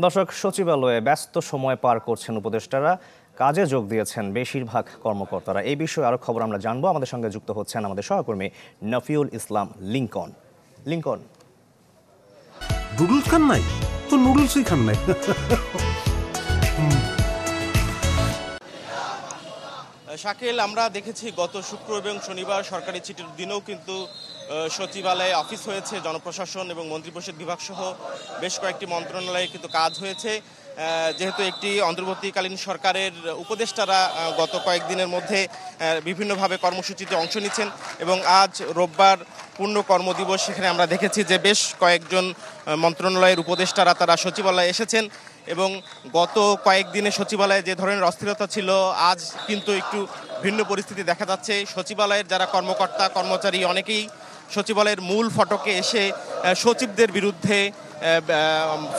দর্শক, সচিবালয়ে ব্যস্ত সময় পার করছেন উপদেষ্টারা, কাজে যোগ দিয়েছেন বেশিরভাগ কর্মকর্তারা। এই বিষয়ে আরো খবর আমরা জানবো। আমাদের সঙ্গে যুক্ত হচ্ছেন আমাদের সহকর্মী নফিউল ইসলাম লিংকন। লিংকন, নুডলস খান নাই তো নুডলসই খান নাই। শাকিল, আমরা দেখেছি গত শুক্র এবং শনিবার সরকারি ছুটির দিনেও কিন্তু সচিবালয়ে অফিস হয়েছে, জনপ্রশাসন এবং মন্ত্রিপরিষদ বিভাগ সহ বেশ কয়েকটি মন্ত্রণালয়ে কিন্তু কাজ হয়েছে। যেহেতু একটি অন্তর্বর্তীকালীন সরকারের উপদেষ্টারা গত কয়েকদিনের মধ্যে বিভিন্নভাবে কর্মসূচিতে অংশ নিচ্ছেন এবং আজ রোববার পূর্ণ কর্মদিবস, সেখানে আমরা দেখেছি যে বেশ কয়েকজন মন্ত্রণালয়ের উপদেষ্টারা তারা সচিবালয়ে এসেছেন এবং গত কয়েকদিনে সচিবালয়ে যে ধরনের অস্থিরতা ছিল, আজ কিন্তু একটু ভিন্ন পরিস্থিতি দেখা যাচ্ছে। সচিবালয়ের যারা কর্মকর্তা কর্মচারী অনেকেই সচিবালয়ের মূল ফটকে এসে সচিবদের বিরুদ্ধে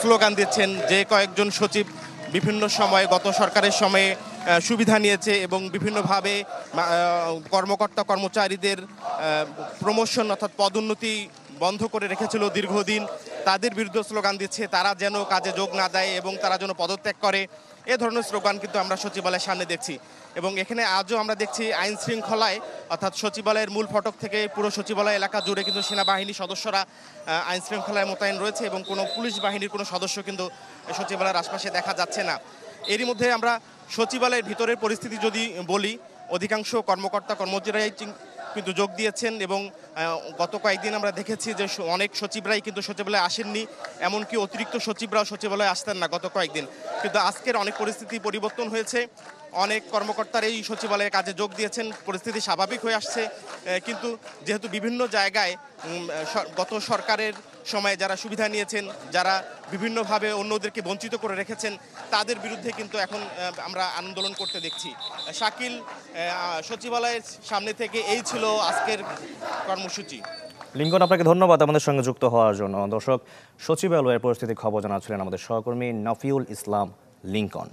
স্লোগান দিচ্ছেন। যে কয়েকজন সচিব বিভিন্ন সময়ে গত সরকারের সময়ে সুবিধা নিয়েছে এবং বিভিন্নভাবে কর্মকর্তা কর্মচারীদের প্রমোশন অর্থাৎ পদোন্নতি বন্ধ করে রেখেছিল দীর্ঘদিন, তাদের বিরুদ্ধে স্লোগান দিচ্ছে তারা যেন কাজে যোগ না দেয় এবং তারা যেন পদত্যাগ করে। এ ধরনের স্লোগান কিন্তু আমরা সচিবালয়ের সামনে দেখছি এবং এখানে আজও আমরা দেখছি আইন শৃঙ্খলায় অর্থাৎ সচিবালয়ের মূল ফটক থেকে পুরো সচিবালয় এলাকা জুড়ে কিন্তু সেনাবাহিনীর সদস্যরা আইন শৃঙ্খলায় মোতায়েন রয়েছে এবং কোনো পুলিশ বাহিনীর কোনো সদস্য কিন্তু সচিবালয়ের আশপাশে দেখা যাচ্ছে না। এরই মধ্যে আমরা সচিবালয়ের ভিতরের পরিস্থিতি যদি বলি, অধিকাংশ কর্মকর্তা কর্মচারীরাই কিন্তু যোগ দিয়েছেন এবং গত কয়েকদিন আমরা দেখেছি যে অনেক সচিবরাই কিন্তু সচিবালয়ে আসেননি, এমনকি অতিরিক্ত সচিবরাও সচিবালয়ে আসতেন না গত কয়েকদিন। কিন্তু আজকের অনেক পরিস্থিতি পরিবর্তন হয়েছে, অনেক কর্মকর্তারাই সচিবালয়ে কাজে যোগ দিয়েছেন, পরিস্থিতি স্বাভাবিক হয়ে আসছে। কিন্তু যেহেতু বিভিন্ন জায়গায় গত সরকারের সময়ে যারা সুবিধা নিয়েছেন, যারা বিভিন্নভাবে অন্যদেরকে বঞ্চিত করে রেখেছেন, তাদের বিরুদ্ধে কিন্তু এখন আমরা আন্দোলন করতে দেখছি। শাকিল, সচিবালয়ের সামনে থেকে এই ছিল আজকের কর্মসূচি। লিংকন, আপনাকে ধন্যবাদ আমাদের সঙ্গে যুক্ত হওয়ার জন্য। দর্শক, সচিবালয়ের পরিস্থিতির খবর জানাচ্ছিলেন আমাদের সহকর্মী নফিউল ইসলাম লিংকন।